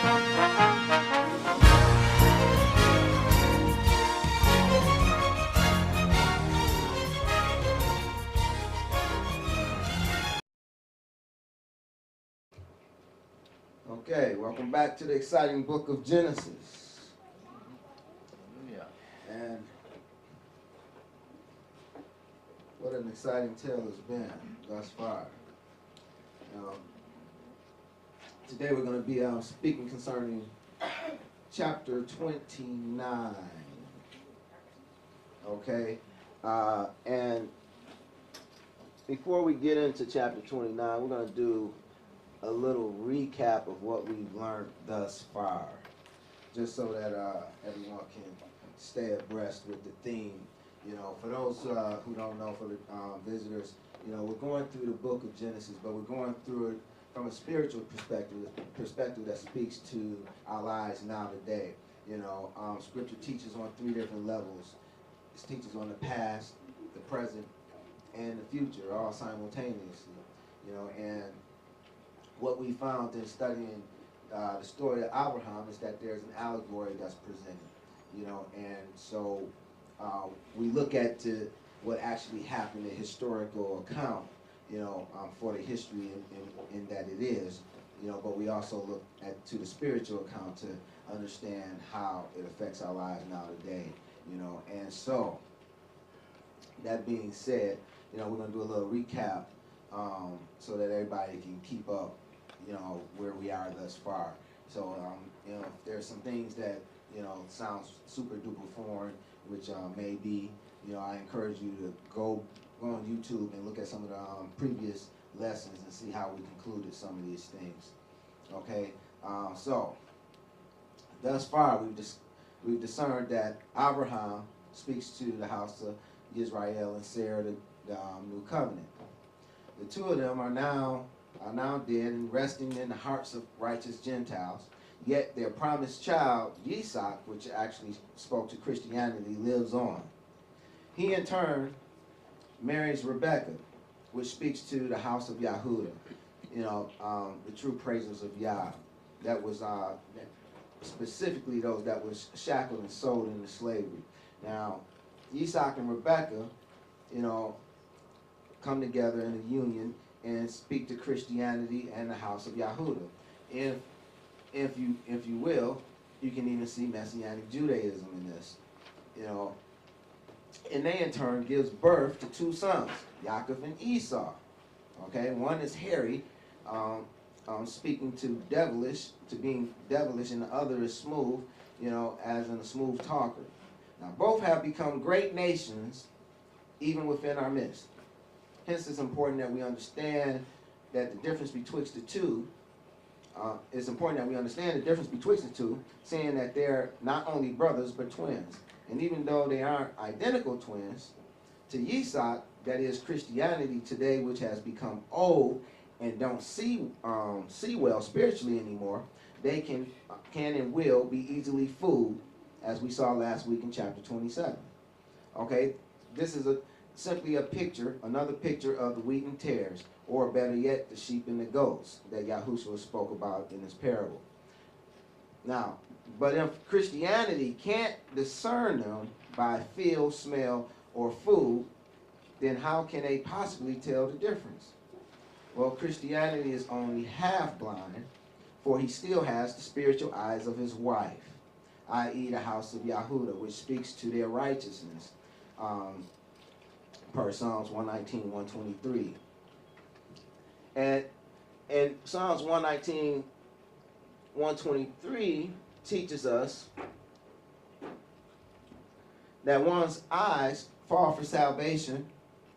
Okay, welcome back to the exciting book of Genesis. Yeah. And what an exciting tale it's been thus far. Today we're going to be speaking concerning chapter 29. Okay, and before we get into chapter 29, we're going to do a little recap of what we've learned thus far, just so that everyone can stay abreast with the theme. You know, for those who don't know, for the visitors, you know, we're going through the book of Genesis, but we're going through it from a spiritual perspective that speaks to our lives now today. You know, Scripture teaches on three different levels. It teaches on the past, the present, and the future, all simultaneously. You know, and what we found in studying the story of Abraham is that there's an allegory that's presented, you know, and so we look at what actually happened, a historical account, you know, for the history in that it is, you know, but we also look to the spiritual account to understand how it affects our lives now today, you know, and so that being said, you know, we're going to do a little recap so that everybody can keep up, you know, where we are thus far. So, you know, if there's some things that, you know, sounds super duper foreign, which may be, you know, I encourage you to go on YouTube and look at some of the previous lessons and see how we concluded some of these things. Okay, so thus far we've discerned that Abraham speaks to the house of Israel and Sarah, the new covenant. The two of them are now dead and resting in the hearts of righteous Gentiles. Yet their promised child, Yitzhak, which actually spoke to Christianity, lives on. He in turn marries Rebekah, which speaks to the house of Yahudah, you know, the true praisers of Yah. That was specifically those that was shackled and sold into slavery. Now, Yitzhak and Rebekah, you know, come together in a union and speak to Christianity and the house of Yahudah. If you will, you can even see Messianic Judaism in this, you know. And they in turn gives birth to two sons, Yaakov and Esau. Okay, one is hairy, speaking to being devilish, and the other is smooth, you know, as in a smooth talker. Now both have become great nations, even within our midst. Hence, it's important that we understand that the difference betwixt the two. It's important that we understand the difference betwixt the two, saying that they're not only brothers but twins. And even though they aren't identical twins, to Yitzhak, that is Christianity today, which has become old and don't see well spiritually anymore, they can and will be easily fooled, as we saw last week in chapter 27. Okay, this is simply a picture, another picture of the wheat and tares, or better yet, the sheep and the goats that Yahushua spoke about in this parable. Now, but if Christianity can't discern them by feel, smell, or food, then how can they possibly tell the difference? Well, Christianity is only half blind, for he still has the spiritual eyes of his wife, i.e. the house of Yahudah, which speaks to their righteousness, per Psalms 119, 123. And Psalms 119, 123 teaches us that one's eyes fall for salvation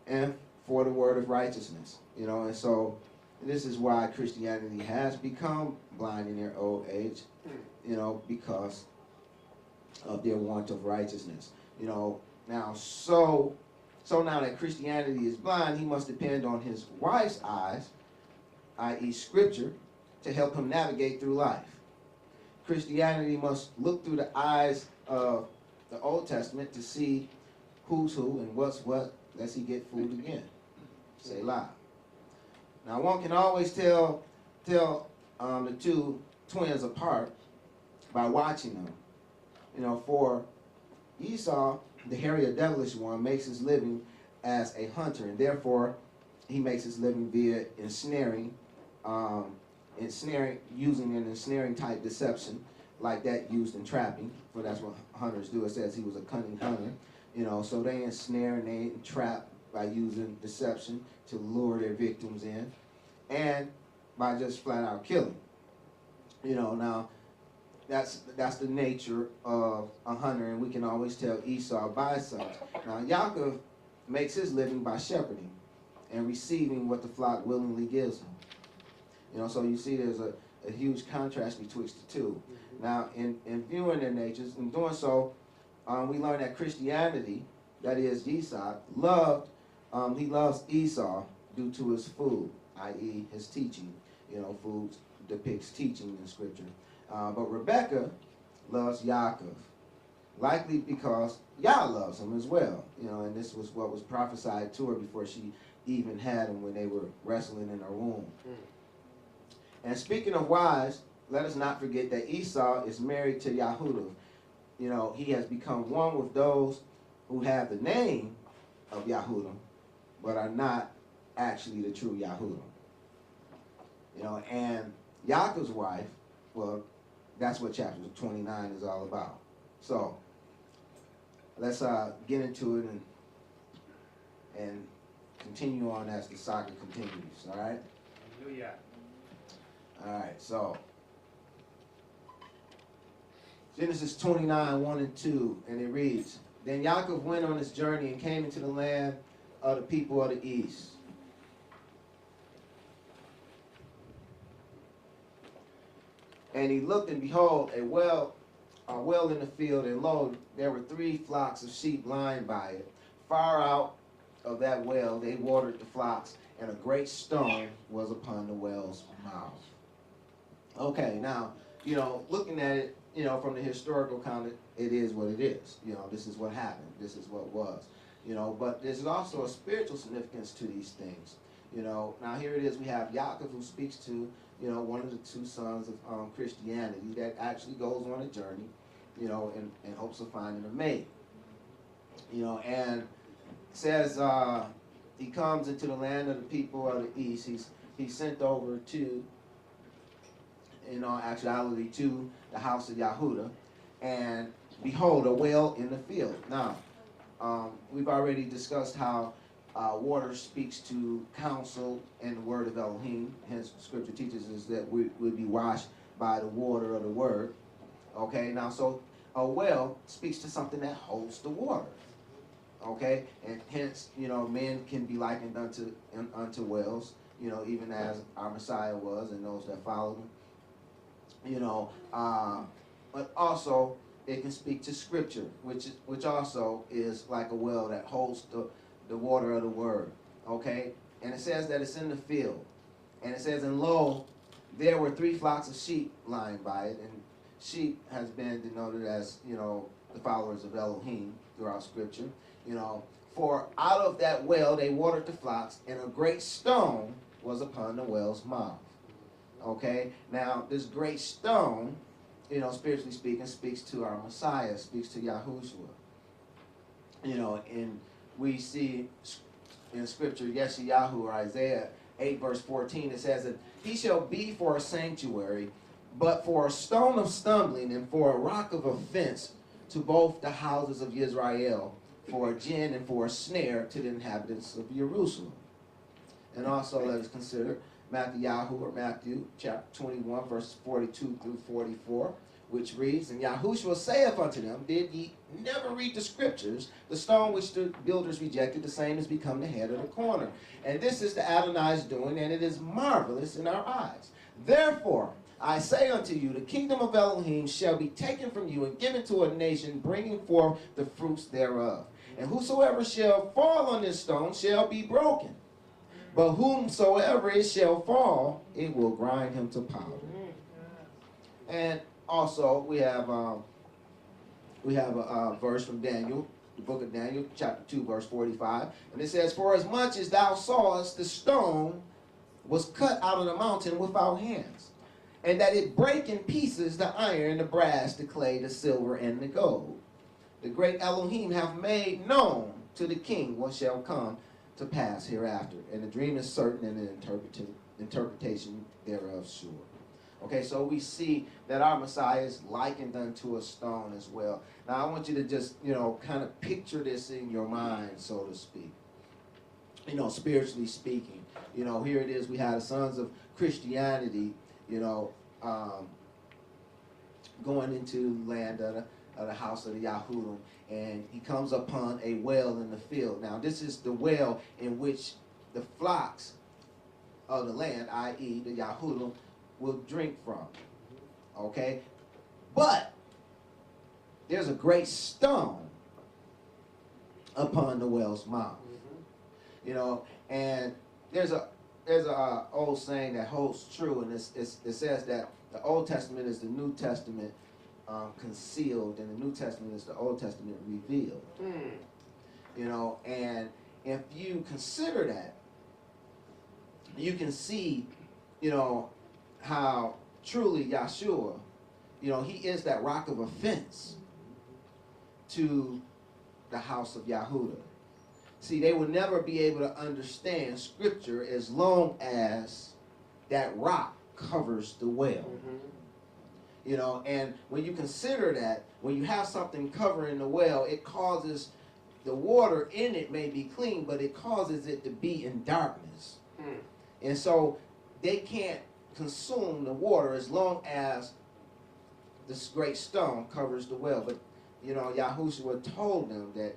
and for the word of righteousness. You know, and so this is why Christianity has become blind in their old age, you know, because of their want of righteousness. You know, now so now that Christianity is blind, he must depend on his wife's eyes, i.e. Scripture, to help him navigate through life. Christianity must look through the eyes of the Old Testament to see who's who and what's what, lest he get fooled again. Say lie. Now one can always tell the two twins apart by watching them. For Esau, the hairy or devilish one, makes his living as a hunter, and therefore he makes his living via ensnaring, using an ensnaring type deception like that used in trapping, for that's what hunters do. It says he was a cunning hunter. So they ensnare and they entrap by using deception to lure their victims in, and by just flat out killing. Now that's the nature of a hunter, and we can always tell Esau by such. Now Yaakov makes his living by shepherding and receiving what the flock willingly gives him. So you see there's a huge contrast betwixt the two. Now in viewing their natures, in doing so, we learn that Christianity, that is Esau, he loves Esau due to his food, i.e. his teaching. Food depicts teaching in Scripture. But Rebecca loves Yaakov, likely because Yah loves him as well. And this was what was prophesied to her before she even had him when they were wrestling in her womb. And speaking of wives, let us not forget that Esau is married to Yahudah. He has become one with those who have the name of Yahudah, but are not actually the true Yahudah. And Yaakov's wife, well, that's what chapter 29 is all about. So let's get into it and continue on as the saga continues. All right. Hallelujah. All right. So Genesis 29, 1 and 2, and it reads, Then Yaakov went on his journey and came into the land of the people of the east. And he looked, and behold, a well in the field, and lo, there were 3 flocks of sheep lying by it. Far out of that well they watered the flocks, and a great stone was upon the well's mouth. Okay, now, looking at it, from the historical account, it is what it is. This is what happened. This is what was. But there's also a spiritual significance to these things. Now here it is. We have Yaakov, who speaks to, one of the 2 sons of Christianity that actually goes on a journey, in hopes of finding a mate. And says he comes into the land of the people of the east. He's sent over to, actuality, to the house of Yahudah, and behold, a well in the field. Now, we've already discussed how water speaks to counsel and the word of Elohim. Hence, Scripture teaches us that we will be washed by the water of the word. Okay, now, so a well speaks to something that holds the water. Okay, and hence, men can be likened unto wells, even as our Messiah was and those that followed him. But also it can speak to Scripture, which also is like a well that holds the water of the word. Okay, and it says that it's in the field, and it says, and lo, there were 3 flocks of sheep lying by it, and sheep has been denoted as the followers of Elohim throughout Scripture. For out of that well they watered the flocks, and a great stone was upon the well's mouth. Okay, now this great stone, spiritually speaking, speaks to our Messiah, speaks to Yahushua. And we see in Scripture, Yeshayahu or Isaiah 8 verse 14, it says that he shall be for a sanctuary, but for a stone of stumbling and for a rock of offense to both the houses of Israel, for a gin and for a snare to the inhabitants of Jerusalem. And also let us consider Matthew chapter 21 verses 42 through 44, which reads, And Yahushua saith unto them, Did ye never read the Scriptures? The stone which the builders rejected, the same has become the head of the corner. And this is the Adonai's doing, and it is marvelous in our eyes. Therefore, I say unto you, the kingdom of Elohim shall be taken from you and given to a nation, bringing forth the fruits thereof. And whosoever shall fall on this stone shall be broken. But whomsoever it shall fall, it will grind him to powder. And also, we have a verse from Daniel, the book of Daniel, chapter 2, verse 45. And it says, For as much as thou sawest, the stone was cut out of the mountain without hands. and that it break in pieces the iron, the brass, the clay, the silver, and the gold. The great Elohim have made known to the king what shall come to pass hereafter. And the dream is certain, and the interpretation thereof sure. Okay, so we see that our Messiah is likened unto a stone as well. Now, I want you to just, kind of picture this in your mind, so to speak. Spiritually speaking. Here it is. We have the sons of Christianity, going into the land of the house of the Yahudim. And he comes upon a well in the field. Now, this is the well in which the flocks of the land, i.e. the Yahudim, will drink from. Okay? But there's a great stone upon the well's mouth. And there's a old saying that holds true, and it says that the Old Testament is the New Testament concealed, and the New Testament is the Old Testament revealed. And if you consider that, you can see, how truly Yahshua, he is that rock of offense to the house of Yahudah. See, they will never be able to understand Scripture as long as that rock covers the well. And when you consider that, when you have something covering the well, it causes the water in it may be clean, but it causes it to be in darkness. And so they can't consume the water as long as this great stone covers the well. But, Yahushua told them that,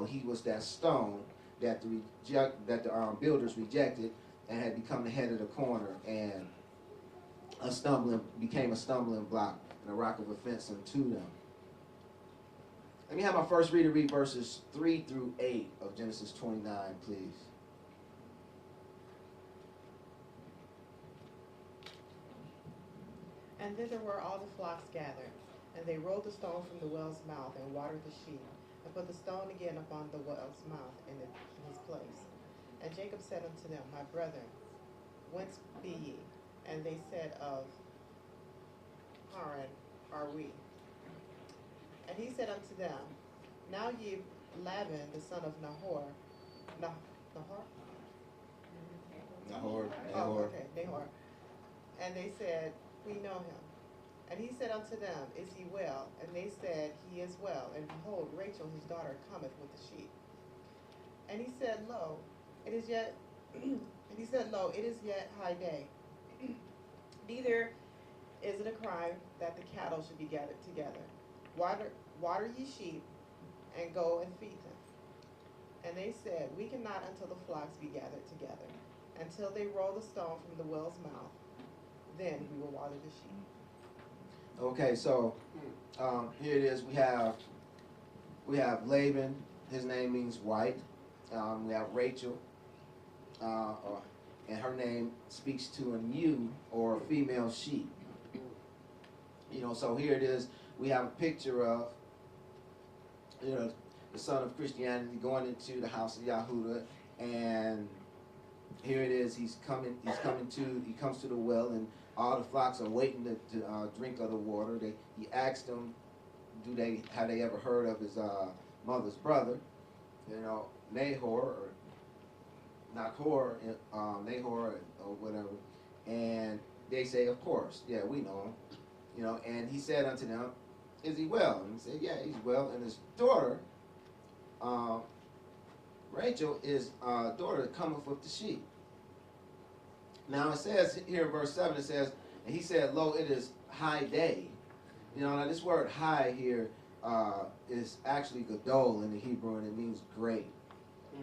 he was that stone that the builders rejected and had become the head of the corner and became a stumbling block and a rock of offense unto them. Let me have my first reader read verses 3 through 8 of Genesis 29, please. And thither were all the flocks gathered, and they rolled the stone from the well's mouth and watered the sheep, and put the stone again upon the well's mouth in his place. And Jacob said unto them, My brethren, whence be ye? And they said, Of Haran are we. And he said unto them, Now ye Laban, the son of Nahor. Nahor. And they said, We know him. And he said unto them, Is he well? And they said, He is well. And behold, Rachel his daughter cometh with the sheep. And he said, Lo, it is yet high day. Neither is it a crime that the cattle should be gathered together. Water ye sheep, and go and feed them. And they said, We cannot until the flocks be gathered together, until they roll the stone from the well's mouth. Then we will water the sheep. Okay, so here it is. We have Laban. His name means white. We have Rachel, and her name speaks to a ewe or a female sheep. So here it is. We have a picture of, the son of Christianity going into the house of Yahudah, and here it is. He comes to the well, and all the flocks are waiting to drink of the water. He asked them, have they ever heard of his mother's brother, Nahor or Nahor, or whatever, and they say, of course, yeah, we know him, and he said unto them, Is he well? And he said, yeah, he's well. And his daughter, Rachel, is daughter cometh with the sheep. Now it says here in verse 7, it says, and he said, Lo, it is high day. Now this word high here is actually gadol in the Hebrew, and it means great.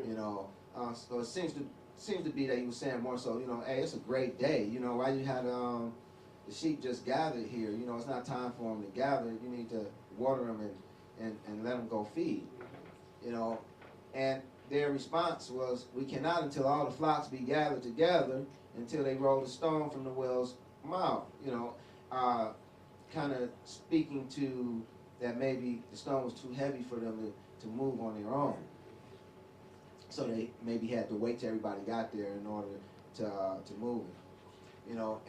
So it seems to be that he was saying more so, hey, it's a great day. Why you had the sheep just gathered here? It's not time for them to gather. You need to water them and let them go feed. And their response was, we cannot until all the flocks be gathered together, until they roll the stone from the well's mouth. Kind of speaking to that maybe the stone was too heavy for them to move on their own. So they maybe had to wait till everybody got there in order to move it.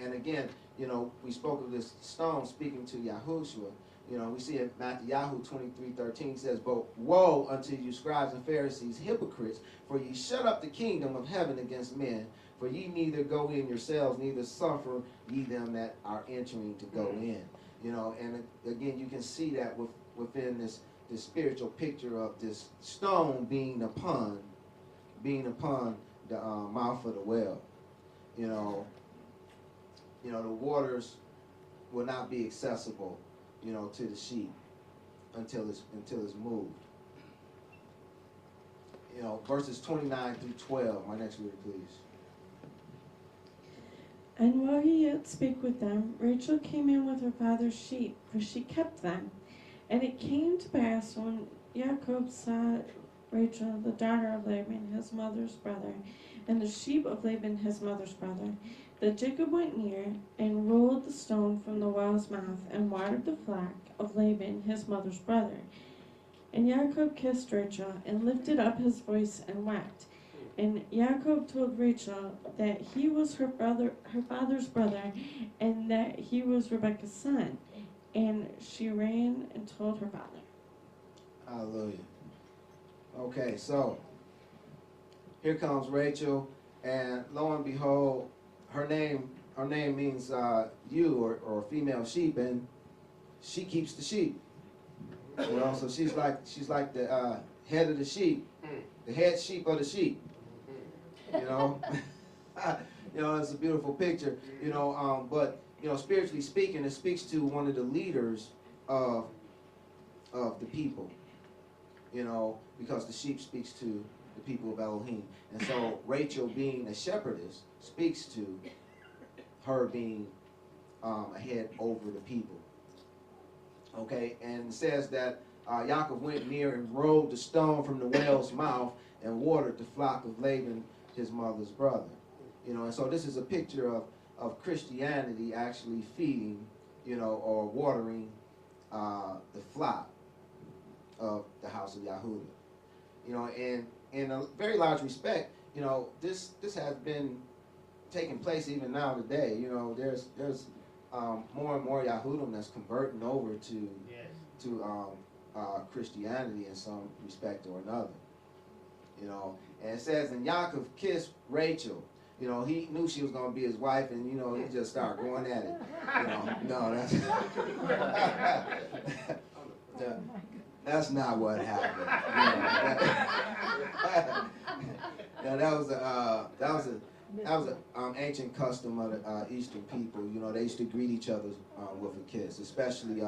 And again, you know, we spoke of this stone speaking to Yahushua. You know, we see in Matthew 23:13 says, "But woe unto you, scribes and Pharisees, hypocrites, for ye shut up the kingdom of heaven against men. For ye neither go in yourselves, neither suffer ye them that are entering to go in." You know, and again, you can see that within this spiritual picture of this stone being upon the mouth of the well. You know, the waters will not be accessible, you know, to the sheep until it's moved. You know, verses 29 through 12. My next reader, please. And while he yet spake with them, Rachel came in with her father's sheep, for she kept them. And it came to pass, when Jacob saw Rachel, the daughter of Laban, his mother's brother, and the sheep of Laban, his mother's brother, that Jacob went near, and rolled the stone from the well's mouth, and watered the flock of Laban, his mother's brother. And Jacob kissed Rachel, and lifted up his voice, and wept. And Jacob told Rachel that he was her father's brother, and that he was Rebekah's son. And she ran and told her father. Hallelujah. Okay, so here comes Rachel, and lo and behold, her name means ewe or female sheep, and she keeps the sheep. You know, so she's like the head of the sheep, the head sheep of the sheep. You know, it's a beautiful picture. You know, but you know, spiritually speaking, it speaks to one of the leaders of the people. You know, because the sheep speaks to the people of Elohim, and so Rachel, being a shepherdess, speaks to her being a head over the people. Okay, and it says that Yaakov went near and rolled the stone from the well's mouth and watered the flock of Laban, his mother's brother. You know, and so this is a picture of Christianity actually feeding, you know, or watering the flock of the house of Yahudah. You know, and in a very large respect, you know, this has been taking place even now today. You know, there's more and more Yahudim that's converting over to Christianity in some respect or another. You know, and it says, and Yaakov kissed Rachel. You know, he knew she was going to be his wife, and, you know, he just started going at it. You know, no, that's not what happened. You know, that was an ancient custom of the Eastern people. You know, they used to greet each other with a kiss, especially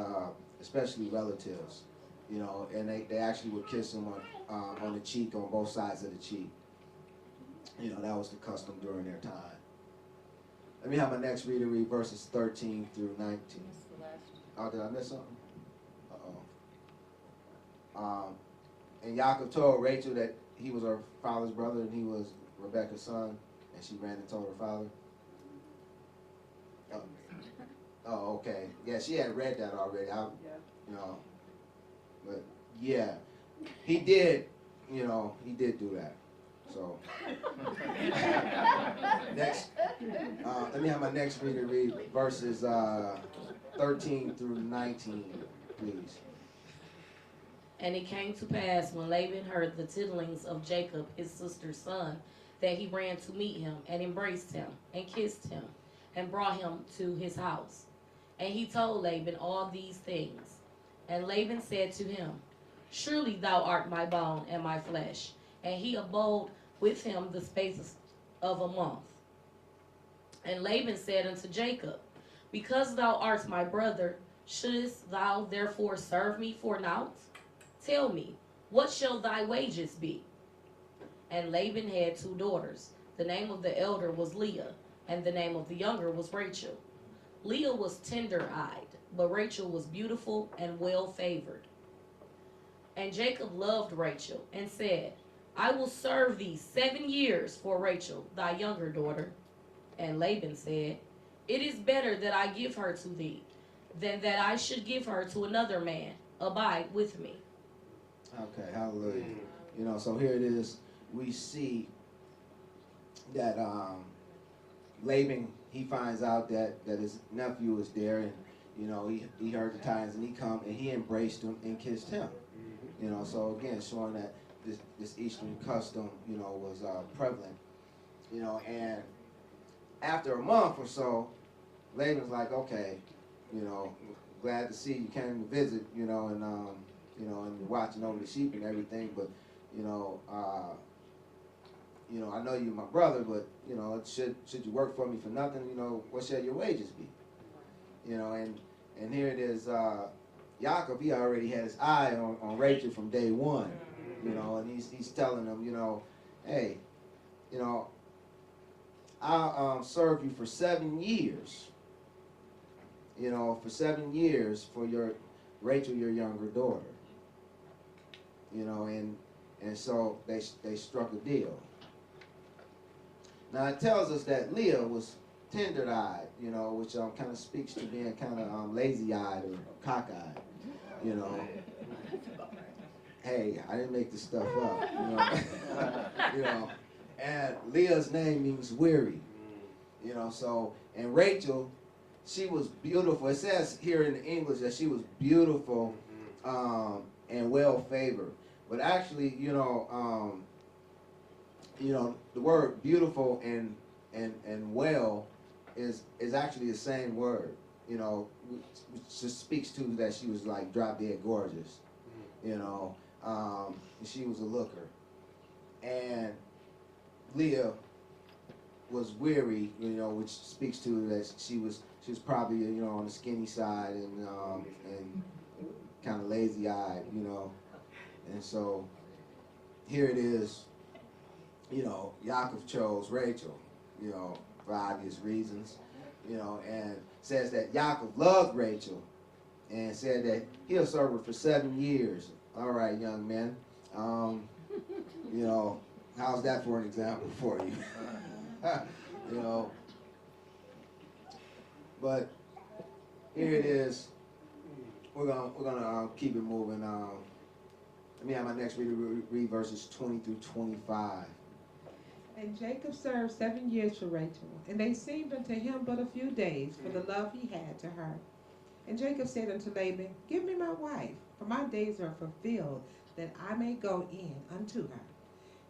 relatives. You know, and they actually would kiss them on the cheek, on both sides of the cheek. You know, that was the custom during their time. Let me have my next reader read verses 13 through 19. Oh, did I miss something? And Yaakov told Rachel that he was her father's brother and he was Rebekah's son, and she ran and told her father. Oh, okay. Yeah, she had read that already. You know, but yeah, he did. You know, he did do that. So next, let me have my next reader read verses 13 through 19, please. And it came to pass, when Laban heard the tittlings of Jacob, his sister's son, that he ran to meet him, and embraced him, and kissed him, and brought him to his house. And he told Laban all these things. And Laban said to him, Surely thou art my bone and my flesh. And he abode with him the space of a month. And Laban said unto Jacob, Because thou art my brother, shouldest thou therefore serve me for naught? Tell me, what shall thy wages be? And Laban had 2 daughters. The name of the elder was Leah, and the name of the younger was Rachel. Leah was tender-eyed, but Rachel was beautiful and well-favored. And Jacob loved Rachel, and said, I will serve thee 7 years for Rachel, thy younger daughter. And Laban said, It is better that I give her to thee, than that I should give her to another man. Abide with me. Okay, hallelujah. You know, so here it is. We see that Laban, he finds out that his nephew is there, and you know, he heard the tidings, and he come and he embraced him and kissed him. You know, so again, showing that this Eastern custom, you know, was prevalent. You know, and after a month or so, Laban's like, okay, you know, glad to see you came to visit, you know, and and you're watching over the sheep and everything, but you know, I know you're my brother, but you know, should you work for me for nothing, you know, what shall your wages be? You know, and here it is, Yaakov, he already had his eye on Rachel from day one, you know, and he's telling him, you know, hey, you know, I'll serve you for 7 years, you know, for 7 years for Rachel, your younger daughter, you know, and so they struck a deal. Now it tells us that Leah was tender-eyed, you know, which kind of speaks to being kind of lazy-eyed or cockeyed, you know. Hey, I didn't make this stuff up, you know. You know, and Leah's name means weary, you know. So, and Rachel, she was beautiful. It says here in the English that she was beautiful and well-favored, but actually, you know, the word beautiful and well is actually the same word, you know, which just speaks to that she was like drop dead gorgeous, you know, she was a looker, and Leah was weary, you know, which speaks to that she was probably, you know, on the skinny side and kind of lazy eyed, you know, and so here it is. You know, Yaakov chose Rachel, you know, for obvious reasons, you know, and says that Yaakov loved Rachel and said that he'll serve her for 7 years. All right, young men. You know, how's that for an example for you? You know, but here it is. We're gonna keep it moving. Let me have my next reader read verses 20 through 25. And Jacob served 7 years for Rachel, and they seemed unto him but a few days for the love he had to her. And Jacob said unto Laban, Give me my wife, for my days are fulfilled, that I may go in unto her.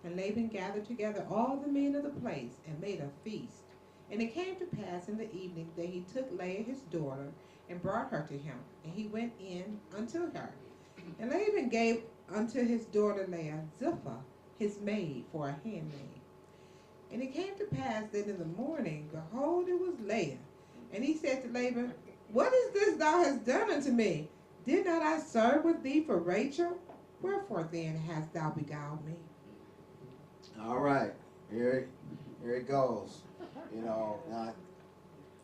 And Laban gathered together all the men of the place, and made a feast. And it came to pass in the evening that he took Leah his daughter, and brought her to him, and he went in unto her. And Laban gave unto his daughter Leah Zilpah, his maid, for a handmaid. And it came to pass that in the morning, behold, it was Leah. And he said to Laban, What is this thou hast done unto me? Did not I serve with thee for Rachel? Wherefore then hast thou beguiled me? All right, here it goes. You know, now,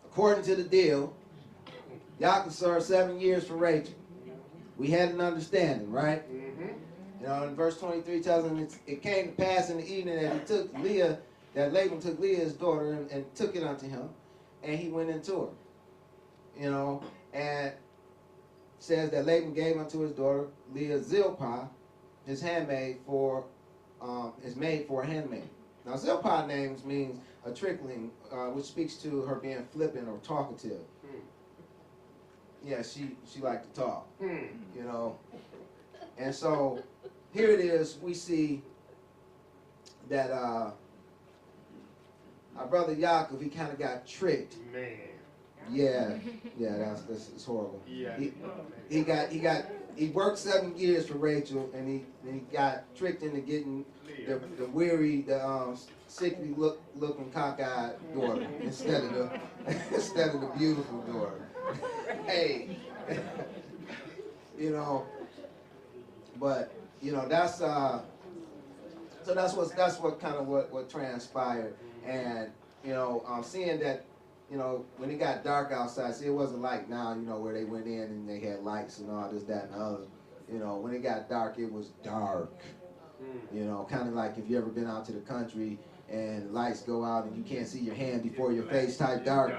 according to the deal, Yaakov served 7 years for Rachel. We had an understanding, right? You know, in verse 23 tells him it came to pass in the evening that Laban took Leah his daughter and took it unto him, and he went into her. You know, and says that Laban gave unto his daughter Leah Zilpah, his handmaid, his maid for a handmaid. Now Zilpah names means a trickling, which speaks to her being flippant or talkative. Yeah, she liked to talk. You know, and so here it is. We see that our brother Yaakov, he kind of got tricked. Man. Yeah, that's horrible. Yeah. He worked 7 years for Rachel, and he got tricked into getting the weary, sickly looking cockeyed daughter instead of the beautiful daughter. Hey, you know, but you know that's so that's what transpired, and you know, seeing that. You know, when it got dark outside, see, it wasn't like now, you know, where they went in and they had lights and all this, that, and the other. You know, when it got dark, it was dark. You know, kind of like if you ever been out to the country and lights go out and you can't see your hand before your face type dark.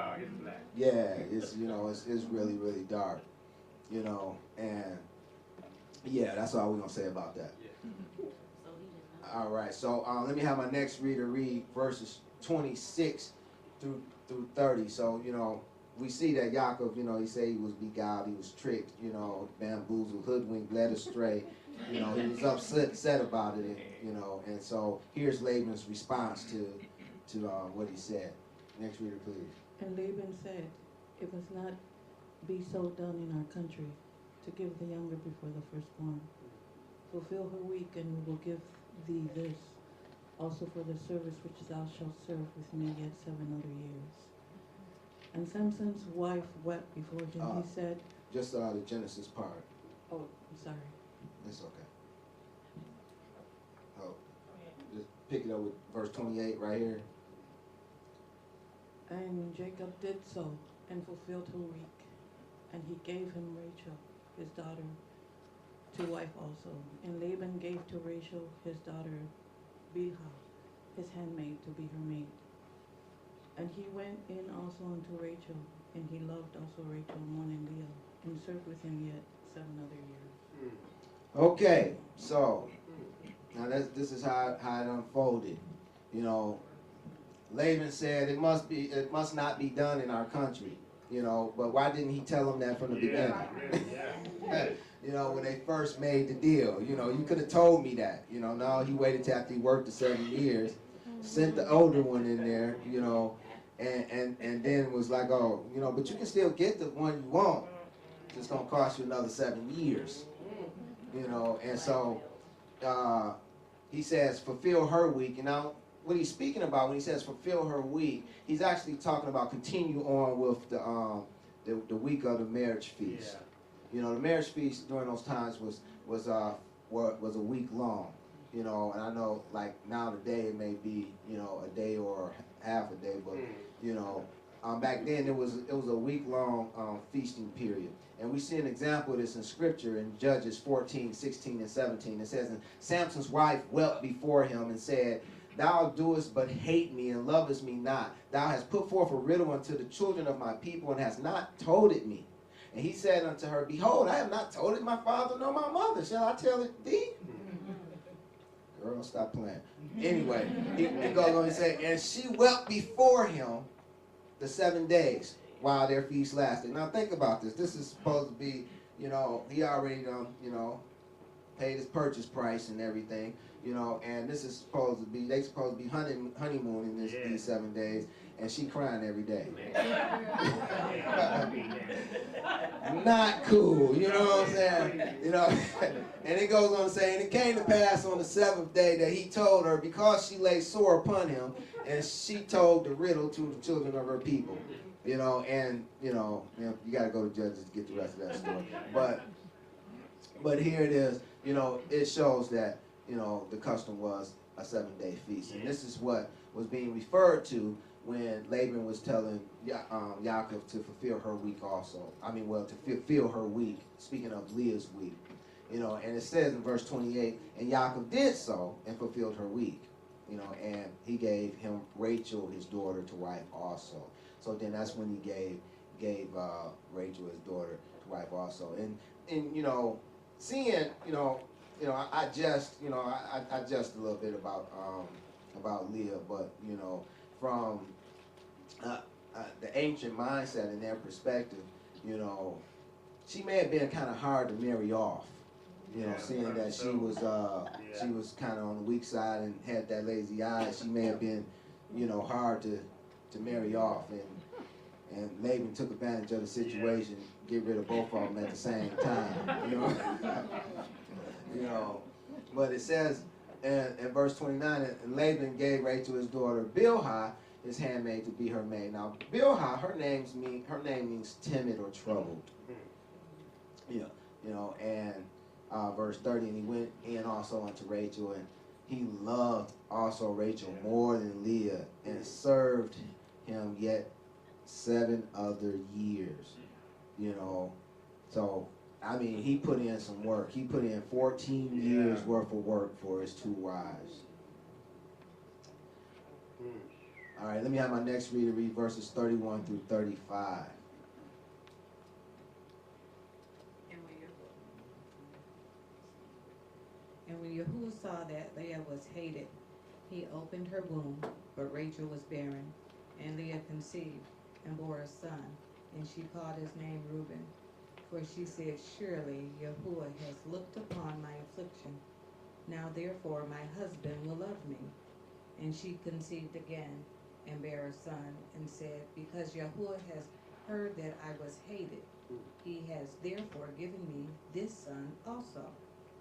Yeah, it's, you know, it's really, really dark. You know, and yeah, that's all we're going to say about that. All right, so let me have my next reader read verses 26 through through 30. So, you know, we see that Yaakov, you know, he said he was beguiled, he was tricked, you know, bamboozled, hoodwinked, led astray. You know, he was upset about it, you know. And so here's Laban's response to what he said. Next reader, please. And Laban said, it must not be so done in our country, to give the younger before the firstborn. Fulfill her week, and we will give thee this, also for the service which thou shalt serve with me yet 7 other years. And Samson's wife wept before him. He said, Just the Genesis part. oh, I'm sorry. It's okay. Oh, just pick it up with verse 28 right here. And Jacob did so, and fulfilled her week. And he gave him Rachel, his daughter, to wife also. And Laban gave to Rachel his daughter Bilhah, his handmaid, to be her maid. And he went in also unto Rachel, and he loved also Rachel more than Leah, and served with him yet 7 other years. Okay, so now this is how it unfolded. You know, Laban said it must not be done in our country. You know, but why didn't he tell them that from the beginning? You know, when they first made the deal, you know, you could have told me that. You know, no, he waited till after he worked the 7 years, sent the older one in there, you know, and then was like, oh, you know, but you can still get the one you want. It's gonna cost you another 7 years. You know, and so he says, fulfill her week. And now, what he's speaking about when he says fulfill her week, he's actually talking about continue on with the week of the marriage feast. Yeah. You know, the marriage feast during those times was a week long. You know, and I know like now today it may be, you know, a day or half a day, but you know, back then it was a week long feasting period. And we see an example of this in scripture in Judges 14, 16, and 17. It says, and Samson's wife wept before him and said, Thou doest but hate me and lovest me not. Thou hast put forth a riddle unto the children of my people and hast not told it me. And he said unto her, Behold, I have not told it my father nor my mother. Shall I tell it thee? Girl, stop playing. Anyway, he goes on and say, and she wept before him the 7 days while their feast lasted. Now think about this. This is supposed to be, you know, he already you know, paid his purchase price and everything. You know, and this is supposed to be, they supposed to be honeymooning these 7 days, and she crying every day. Not cool, you know what I'm saying? You know, and it goes on to say, and it came to pass on the 7th day that he told her, because she lay sore upon him, and she told the riddle to the children of her people. You know, and you got to go to Judges to get the rest of that story. But here it is. You know, it shows that, you know, the custom was a 7-day feast. And this is what was being referred to when Laban was telling Yaakov to fulfill her week also. To fulfill her week, speaking of Leah's week. You know, and it says in verse 28, and Yaakov did so and fulfilled her week. You know, and he gave him Rachel, his daughter, to wife also. So then that's when he gave Rachel, his daughter, to wife also. And you know, seeing, I jest a little bit about Leah, but you know, from the ancient mindset and their perspective, you know, she may have been kind of hard to marry off. You know, seeing that she was kind of on the weak side and had that lazy eye, she may have been, you know, hard to marry off, and Laban took advantage of the situation, get rid of both of them at the same time. You know. You know, but it says in verse 29, and Laban gave Rachel his daughter Bilhah, his handmaid, to be her maid. Now Bilhah, her name means timid or troubled. Yeah, you know, and verse 30, and he went in also unto Rachel, and he loved also Rachel more than Leah, and served him yet 7 other years. You know, so I mean, he put in some work. He put in 14 years worth of work for his 2 wives. All right, let me have my next reader read verses 31 through 35. And when Yahuwah saw that Leah was hated, he opened her womb, but Rachel was barren, And Leah conceived and bore a son, and she called his name Reuben. For she said, Surely Yahuwah has looked upon my affliction. Now therefore my husband will love me. And she conceived again and bare a son, and said, Because Yahuwah has heard that I was hated, he has therefore given me this son also.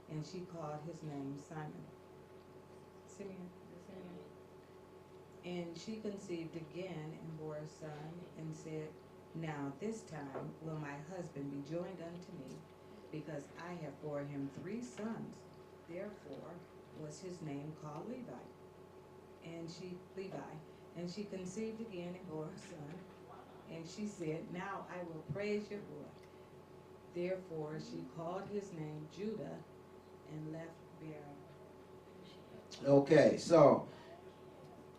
And she called his name Simon. Simeon. And she conceived again and bore a son, and said, Now this time will my husband be joined unto me, because I have bore him 3 sons. Therefore was his name called Levi. And she conceived again and bore a son. And she said, Now I will praise Yahuwah. Therefore she called his name Judah, and left bearing. Okay, so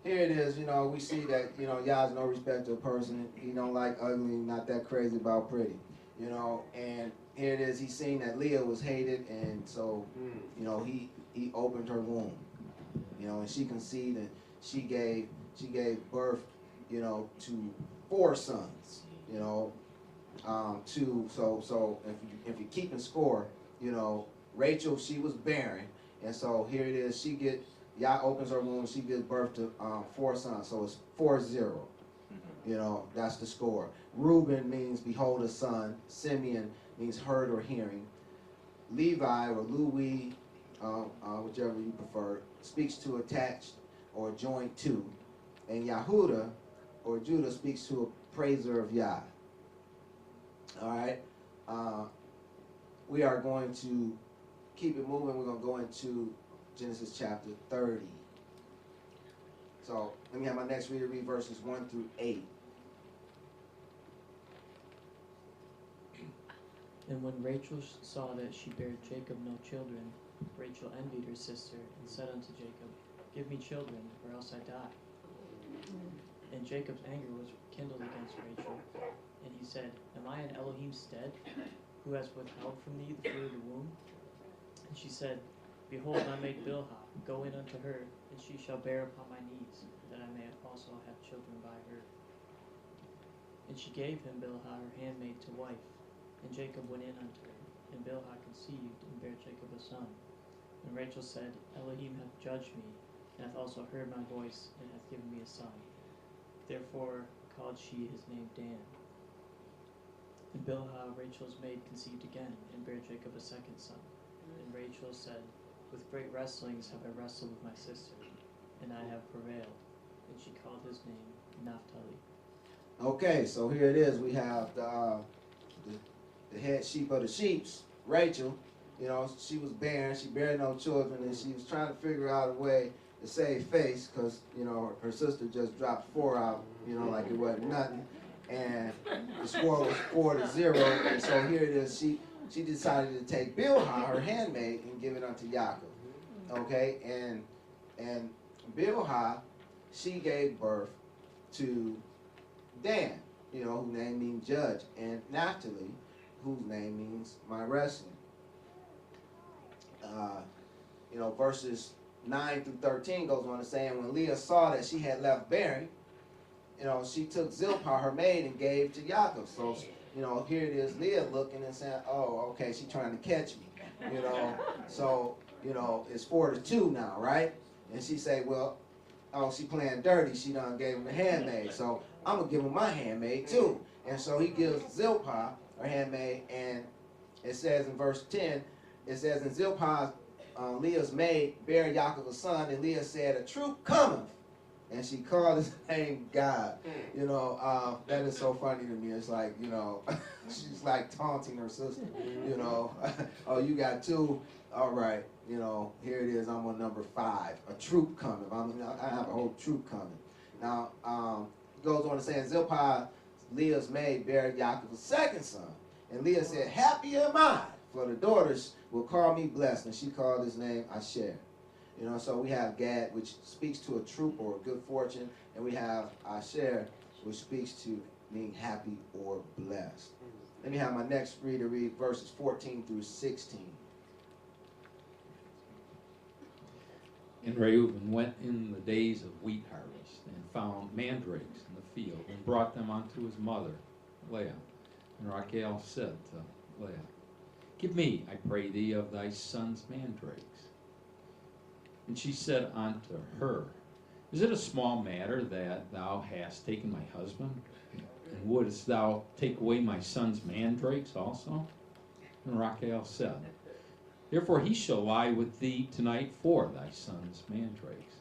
here it is. We see that Yah's no respecter of person. He don't like ugly, not that crazy about pretty. And here it is. He's seen that Leah was hated, and so he opened her womb. And she conceived, and she gave birth, to 4 sons. So if you're keeping score, Rachel, she was barren, and so here it is. Yah opens her womb. She gives birth to 4 sons. So it's 4-0. That's the score. Reuben means behold a son. Simeon means heard or hearing. Levi or Louis, whichever you prefer, speaks to attached or joined to. And Yahuda or Judah speaks to a praiser of Yah. All right. We are going to keep it moving. We're going to go into Genesis chapter 30. So let me have my next reader read verses 1 through 8. And when Rachel saw that she bare Jacob no children, Rachel envied her sister, and said unto Jacob, Give me children, or else I die. And Jacob's anger was kindled against Rachel, and he said, Am I in Elohim's stead, who has withheld from thee the fruit of the womb? And she said, Behold, I make Bilhah, go in unto her, and she shall bear upon my knees, that I may also have children by her. And she gave him Bilhah her handmaid to wife, and Jacob went in unto her, and Bilhah conceived, and bare Jacob a son. And Rachel said, Elohim hath judged me, and hath also heard my voice, and hath given me a son. Therefore called she his name Dan. And Bilhah, Rachel's maid, conceived again, and bare Jacob a second son. And Rachel said, With great wrestlings have I wrestled with my sister, and I have prevailed. And she called his name Naphtali. Okay, so here it is. We have the head sheep of the sheeps, Rachel. She was barren. She bare no children, and she was trying to figure out a way to save face because, her sister just dropped 4 out, like it wasn't nothing. And the score was 4-0. And so here it is. She decided to take Bilhah, her handmaid, and give it unto Yaakov. Okay, and Bilhah, she gave birth to Dan, whose name means judge, and Naphtali, whose name means my wrestling. Verses 9 through 13 goes on to say, and when Leah saw that she had left bearing, she took Zilpah, her maid, and gave to Yaakov. So, here it is, Leah looking and saying, oh, okay, she's trying to catch me, So, it's 4-2 now, right? And she say, well, she playing dirty. She done gave him the handmaid. So, I'm going to give him my handmaid, too. And so he gives Zilpah, her handmaid, and it says in verse 10, it says, and Zilpah, Leah's maid, bare Yaakov a son, and Leah said, a troop cometh. And she called his name God. That is so funny to me. It's like, she's like taunting her sister. Oh, you got 2? All right. Here it is. I'm on number 5. A troop coming. I have a whole troop coming. Now, it goes on to say, Zilpah, Leah's maid, bare Yaakov a second son. And Leah said, happy am I, for the daughters will call me blessed. And she called his name Asher. So we have Gad, which speaks to a troop or good fortune, and we have Asher, which speaks to being happy or blessed. Let me have my next reader read verses 14 through 16. And Reuben went in the days of wheat harvest and found mandrakes in the field and brought them unto his mother, Leah. And Rachel said to Leah, Give me, I pray thee, of thy son's mandrakes. And she said unto her, Is it a small matter that thou hast taken my husband? And wouldst thou take away my son's mandrakes also? And Rachel said, Therefore he shall lie with thee tonight for thy son's mandrakes.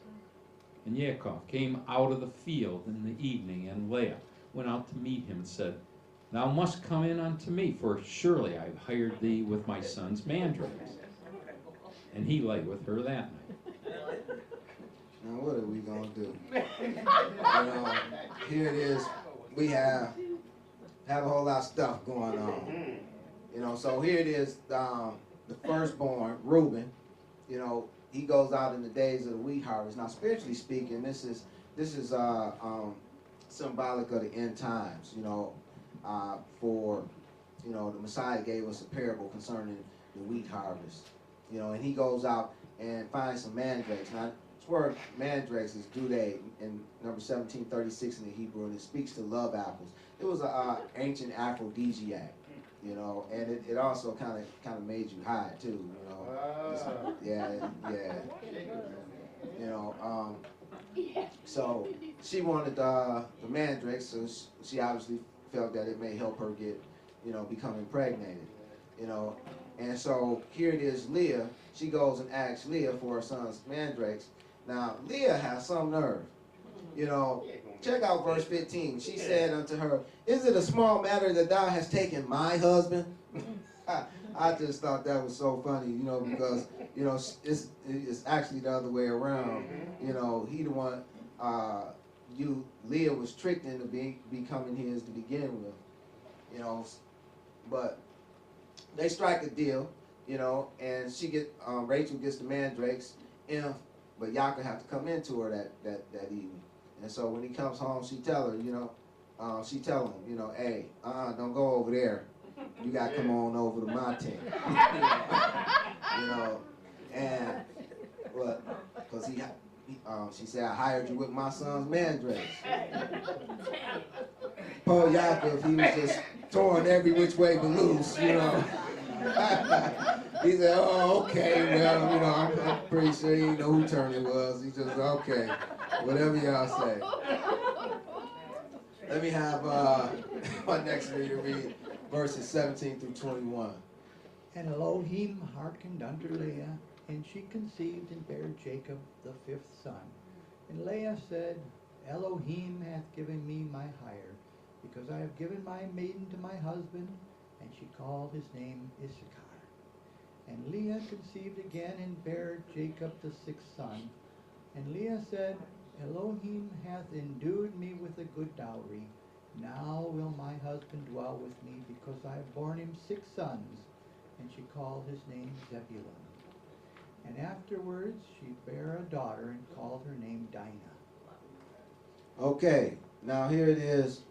And Yaakov came out of the field in the evening, and Leah went out to meet him and said, Thou must come in unto me, for surely I have hired thee with my son's mandrakes. And he lay with her that night. Now what are we gonna do? You know, here it is. We have a whole lot of stuff going on. You know, so here it is. The firstborn, Reuben. You know, he goes out in the days of the wheat harvest. Now, spiritually speaking, this is symbolic of the end times. You know, for the Messiah gave us a parable concerning the wheat harvest. You know, and he goes out and finds some mandrakes. Now, this word mandrakes is dudae in number 1736 in the Hebrew, and it speaks to love apples. It was an ancient aphrodisiac, you know, and it also kind of made you high too, you know. Yeah. You know, so she wanted the mandrakes, so she obviously felt that it may help her get, become impregnated, you know. And so here it is, Leah. She goes and asks Leah for her son's mandrakes. Now, Leah has some nerve. You know, check out verse 15. She said unto her, Is it a small matter that thou hast taken my husband? I just thought that was so funny, because, it's actually the other way around. You know, he the one, Leah was tricked into becoming his to begin with, but they strike a deal, and Rachel gets the mandrakes, but Yaakov have to come into her that evening. And so when he comes home, she tell her, she tell him, hey, don't go over there. You got to come on over to my tent. And because she said, I hired you with my son's mandrakes. Poor Yaakov, he was just torn every which way but loose, He said, oh, okay, well, I'm pretty sure he didn't know who turn it was. He just, okay, whatever y'all say. Let me have my next reader read verses 17 through 21. And Elohim hearkened unto Leah, and she conceived and bare Jacob the fifth son. And Leah said, Elohim hath given me my hire, because I have given my maiden to my husband. And she called his name Issachar. And Leah conceived again and bare Jacob the sixth son. And Leah said, Elohim hath endued me with a good dowry. Now will my husband dwell with me, because I have borne him 6 sons. And she called his name Zebulun. And afterwards she bare a daughter and called her name Dinah. Okay, now here it is.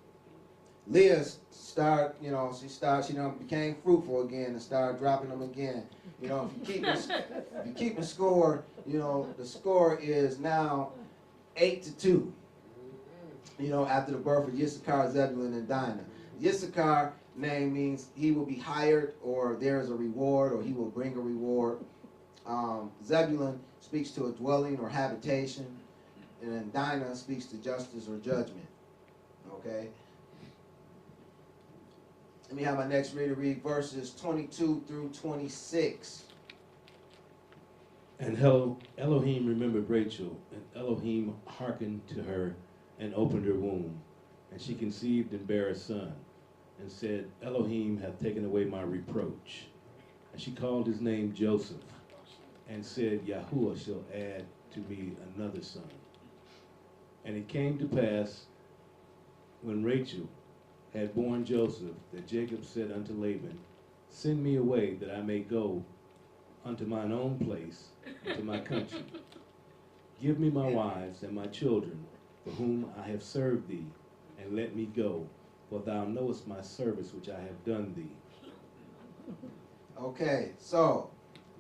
Leah she became fruitful again and started dropping them again. If you keep a score, the score is now 8-2. After the birth of Issachar, Zebulun, and Dinah. Issachar name means he will be hired, or there is a reward, or he will bring a reward. Zebulun speaks to a dwelling or habitation, and then Dinah speaks to justice or judgment. Okay? Let me have my next reader read verses 22 through 26. And Elohim remembered Rachel, and Elohim hearkened to her and opened her womb. And she conceived and bare a son, and said, Elohim hath taken away my reproach. And she called his name Joseph, and said, Yahuwah shall add to me another son. And it came to pass, when Rachel had borne Joseph, that Jacob said unto Laban, Send me away, that I may go unto mine own place, to my country. Give me my wives and my children, for whom I have served thee, and let me go, for thou knowest my service which I have done thee. Okay, so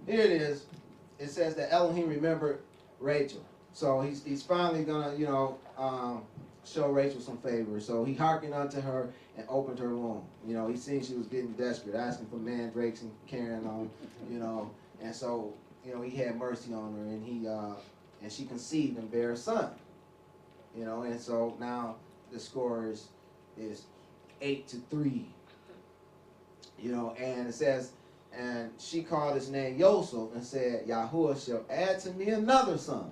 here it is. It says that Elohim remembered Rachel. So he's finally gonna, show Rachel some favor. So he hearkened unto her and opened her womb. He seen she was getting desperate, asking for mandrakes and carrying on, and so, he had mercy on her, and she conceived and bare a son. And so now the score is 8-3. And it says, and she called his name Yosef and said, Yahuwah shall add to me another son.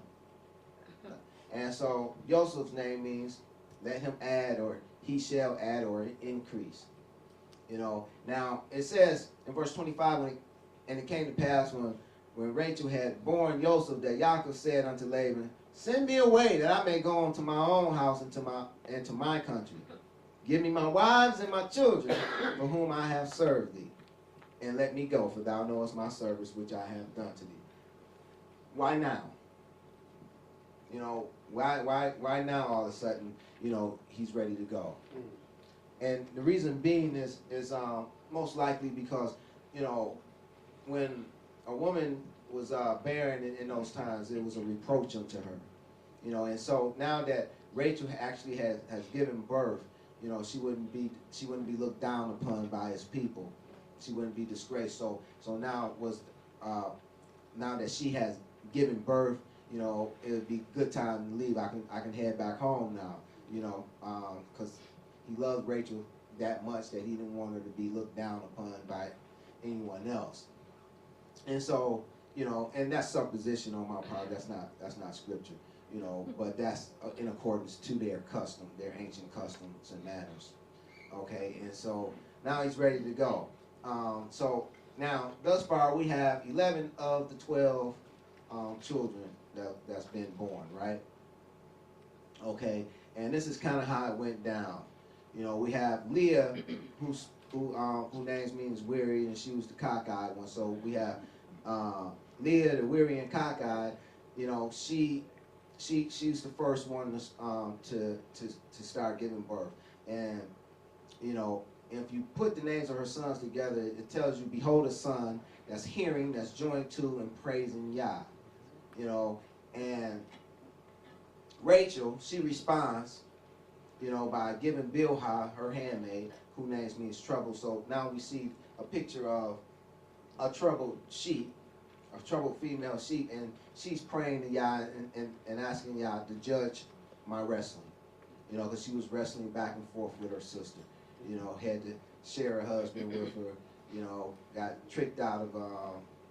And so Joseph's name means let him add, or he shall add, or increase. Now it says in verse 25, and it came to pass when Rachel had borne Joseph, that Yaakov said unto Laban, send me away that I may go unto my own house and to my country. Give me my wives and my children for whom I have served thee, and let me go, for thou knowest my service which I have done to thee. Why now? Why now all of a sudden, he's ready to go? And the reason being is most likely because, when a woman was barren in those times, it was a reproach unto her. And so now that Rachel actually has given birth, she wouldn't be looked down upon by his people. She wouldn't be disgraced. So now now that she has given birth, it would be a good time to leave. I can head back home now, because he loved Rachel that much that he didn't want her to be looked down upon by anyone else. And so, and that's supposition on my part. That's not scripture, but that's in accordance to their custom, their ancient customs and manners. Okay, and so now he's ready to go. So now, thus far, we have 11 of the 12 children that's been born, right? Okay, and this is kind of how it went down. We have Leah, who names means weary, and she was the cockeyed one. So we have Leah, the weary and cockeyed. She's the first one to start giving birth, and if you put the names of her sons together, it tells you, behold, a son that's hearing, that's joined to and praising Yah. And Rachel, she responds, by giving Bilhah, her handmaid, who names means trouble. So now we see a picture of a troubled sheep, a troubled female sheep, and she's praying to Yah and asking Yah to judge my wrestling. Because she was wrestling back and forth with her sister. Had to share her husband with her, got tricked out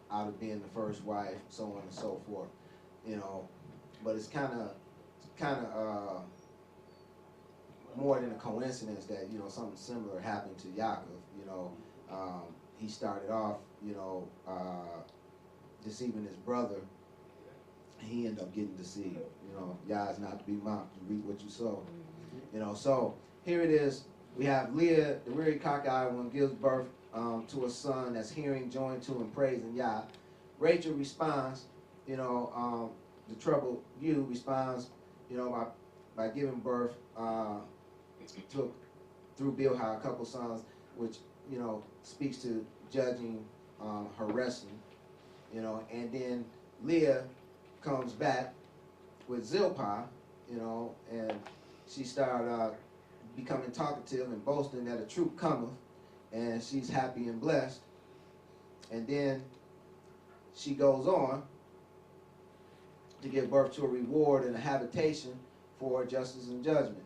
of being the first wife, so on and so forth. But it's kind of more than a coincidence that something similar happened to Yaakov. He started off deceiving his brother, and he ended up getting deceived. Yah is not to be mocked. You reap what you sow. So here it is. We have Leah, the weary cockeyed one, gives birth to a son that's hearing, joined to, and praising Yah. Rachel responds, the troubled you responds, by giving birth through Bilhah, a couple sons, which, speaks to judging her wrestling, and then Leah comes back with Zilpah, and she started becoming talkative and boasting that a troop cometh, and she's happy and blessed. And then she goes on to give birth to a reward and a habitation for justice and judgment.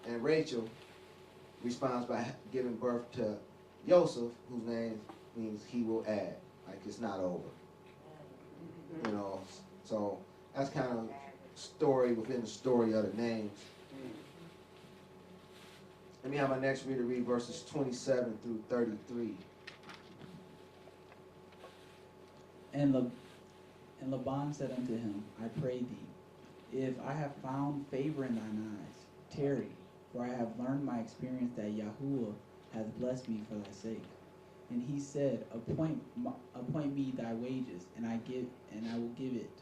And Rachel responds by giving birth to Joseph, whose name means he will add, like it's not over. So that's kind of story within the story of the names. Let me have my next reader read verses 27 through 33. And Laban said unto him, I pray thee, if I have found favor in thine eyes, tarry, for I have learned my experience that Yahuwah hath blessed me for thy sake. And he said, appoint me thy wages, and I will give it.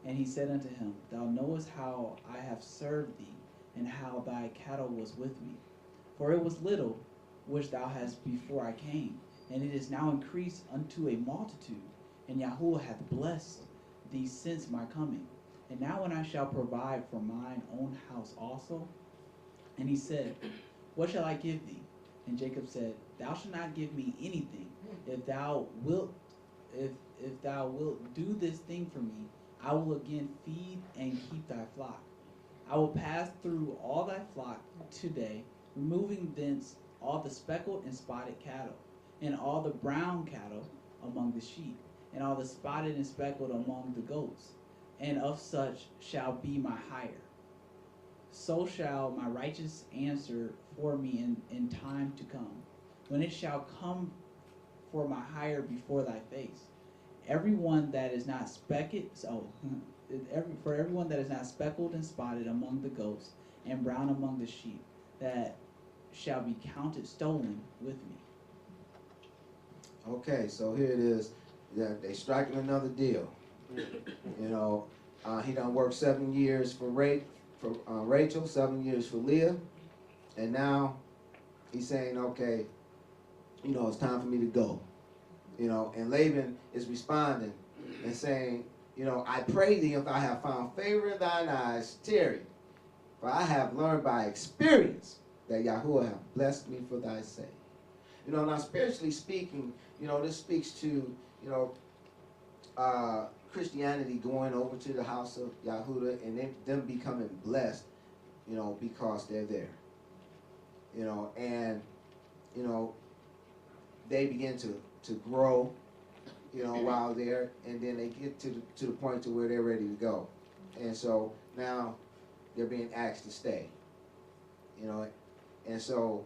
And he said unto him, Thou knowest how I have served thee, and how thy cattle was with me. For it was little which thou hast before I came, and it is now increased unto a multitude, and Yahuwah hath blessed thee since my coming. And now when I shall provide for mine own house also. And he said, what shall I give thee? And Jacob said, thou shalt not give me anything. If thou wilt do this thing for me, I will again feed and keep thy flock. I will pass through all thy flock today, removing thence all the speckled and spotted cattle, and all the brown cattle among the sheep, and all the spotted and speckled among the goats, and of such shall be my hire. So shall my righteous answer for me in time to come, when it shall come for my hire before thy face. Everyone that is not for everyone that is not speckled and spotted among the goats, and brown among the sheep, that shall be counted stolen with me. Okay, so here it is. They striking another deal. You know, he done worked 7 years for Rachel, 7 years for Leah, and now he's saying, okay, you know, it's time for me to go. You know, and Laban is responding and saying, you know, I pray thee, if I have found favor in thine eyes, tarry, for I have learned by experience that Yahuwah hath blessed me for thy sake. You know, now spiritually speaking, you know, this speaks to, you know, Christianity going over to the house of Yahuwah and them becoming blessed, you know, because they're there. You know, and, you know, they begin to grow, you know, while there, and then they get to the point to where they're ready to go. And so now they're being asked to stay, you know, and so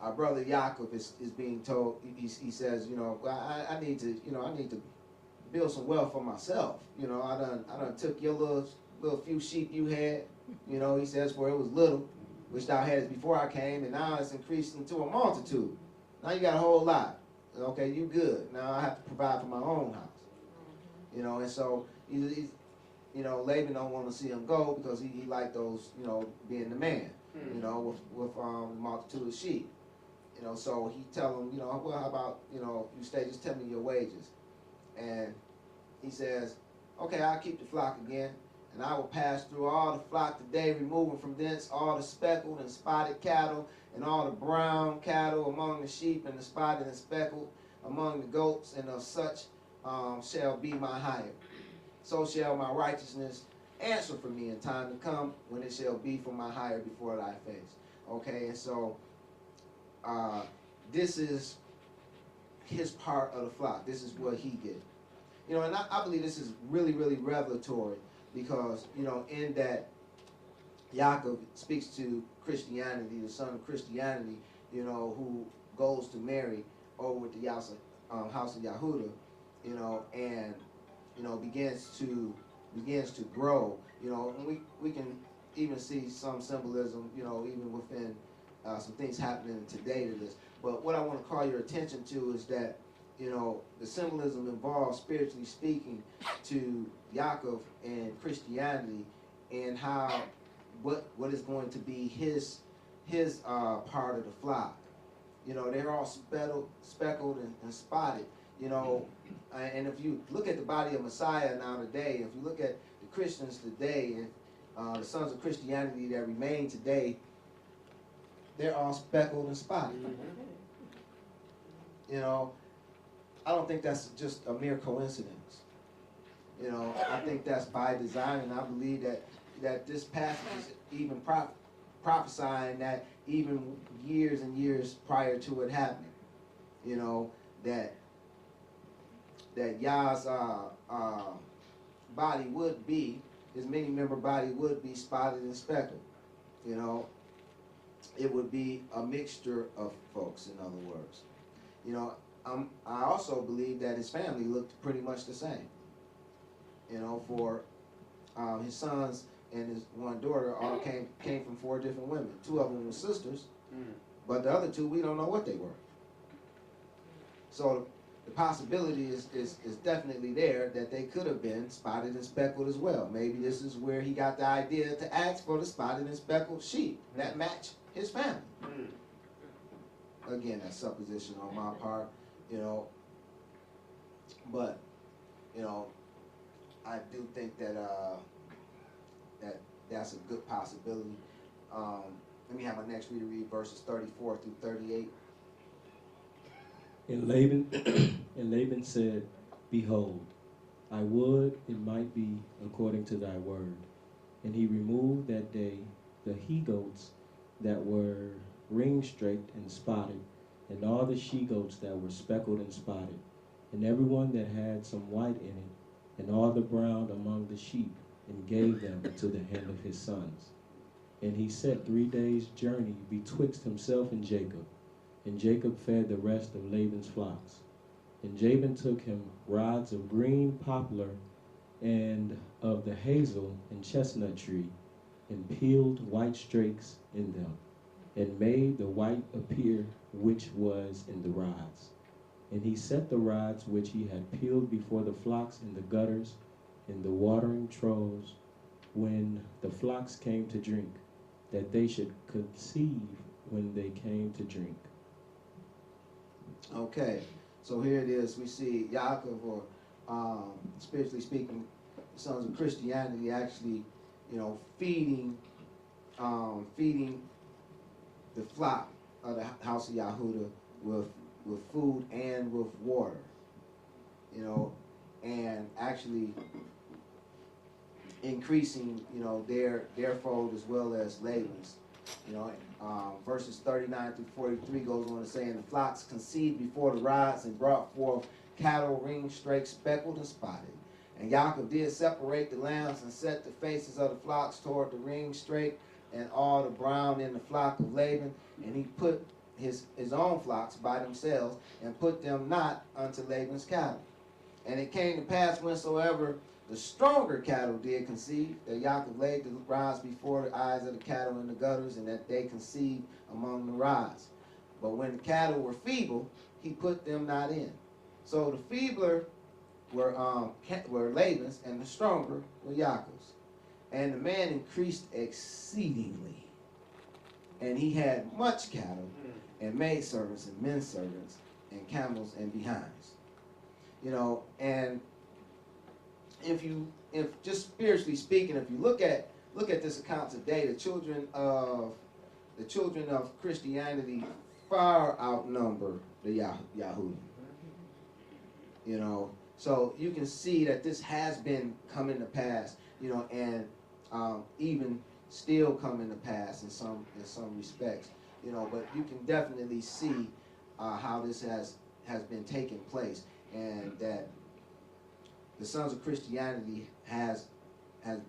our brother Yaakov is being told, he says, you know, well, I need to build some wealth for myself. You know, I done took your little few sheep you had, you know, he says, for it was little, which thou hadst before I came, and now it's increased into a multitude. Now you got a whole lot. Okay, you good. Now I have to provide for my own house. You know, and so he's you know, Laban don't want to see him go because he like those, you know, being the man, you know, with multitude of sheep. You know, so he tell him, you know, well, how about, you know, you stay, just tell me your wages. And he says, okay, I'll keep the flock again, and I will pass through all the flock today, removing from thence all the speckled and spotted cattle, and all the brown cattle among the sheep, and the spotted and speckled among the goats, and of such shall be my hire. So shall my righteousness answer for me in time to come, when it shall be for my hire before thy face. Okay, and so this is his part of the flock. This is what he did. You know, and I believe this is really, really revelatory, because, you know, in that Yaakov speaks to Christianity, the son of Christianity, you know, who goes to marry over with the house of Yahudah, you know, and, you know, begins to grow, you know, and we can even see some symbolism, you know, even within some things happening today to this. But what I want to call your attention to is that, you know, the symbolism involved, spiritually speaking, to Yaakov and Christianity, and how what is going to be his part of the flock. You know, they're all speckled and spotted. You know, and if you look at the body of Messiah now today, if you look at the Christians today, and the sons of Christianity that remain today, they're all speckled and spotted. You know, I don't think that's just a mere coincidence. You know, I think that's by design, and I believe that this passage is even prophesying that even years and years prior to it happening. You know, that Yah's body would be, his many-member body would be spotted and speckled. You know, it would be a mixture of folks, in other words. You know, I also believe that his family looked pretty much the same. You know, for his sons and his one daughter all came from 4 different women. 2 of them were sisters, but the other 2, we don't know what they were. So the possibility is definitely there that they could have been spotted and speckled as well. Maybe this is where he got the idea to ask for the spotted and speckled sheep that match his family. Again, that's supposition on my part, you know. But, you know, I do think that that's a good possibility. Let me have my next reader read verses 34 through 38. And Laban said, Behold, I would it might be according to thy word. And he removed that day the he-goats that were ring-straked and spotted, and all the she-goats that were speckled and spotted, and every one that had some white in it, and all the brown among the sheep, and gave them to the hand of his sons. And he set 3 days' journey betwixt himself and Jacob. And Jacob fed the rest of Laban's flocks. And Jaban took him rods of green poplar and of the hazel and chestnut tree, and peeled white strakes in them, and made the white appear which was in the rods. And he set the rods which he had peeled before the flocks in the gutters, in the watering troughs, when the flocks came to drink, that they should conceive when they came to drink. Okay, so here it is. We see Yaakov, or spiritually speaking, the sons of Christianity actually, feeding the flock of the house of Yahudah with food and with water, and actually increasing, their fold as well as Laban's. Verses 39 through 43 goes on to say, and the flocks conceived before the rods and brought forth cattle, ring-straked, speckled, and spotted. And Yaakov did separate the lambs and set the faces of the flocks toward the ring-straked and all the brown in the flock of Laban. And he put his own flocks by themselves and put them not unto Laban's cattle. And it came to pass whensoever the stronger cattle did conceive, that Yaakov laid the rods before the eyes of the cattle in the gutters, and that they conceived among the rods. But when the cattle were feeble, he put them not in. So the feebler were Laban's, and the stronger were Yaakov's. And the man increased exceedingly, and he had much cattle, and maidservants, and men servants, and camels, and behinds. And if just spiritually speaking, if you look at this account today, the children of Christianity far outnumber the Yahudim. So you can see that this has been coming to pass, and even still coming to pass in some respects, but you can definitely see how this has been taking place, and that the sons of Christianity has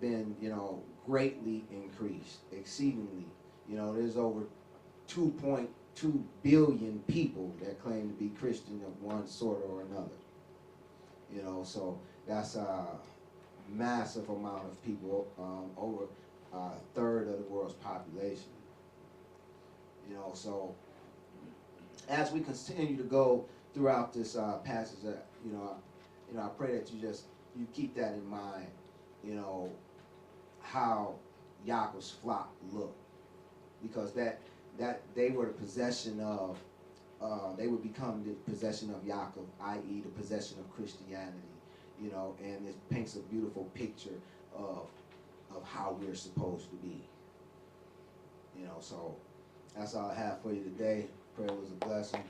been, greatly increased, exceedingly. There's over 2.2 billion people that claim to be Christian of one sort or another. So that's a massive amount of people, over a third of the world's population. So as we continue to go throughout this passage, I pray that you keep that in mind, how Yaakov's flock looked, because that they were the possession of, they would become the possession of Yaakov, i.e. the possession of Christianity, and it paints a beautiful picture of how we're supposed to be. So that's all I have for you today. Pray it was a blessing.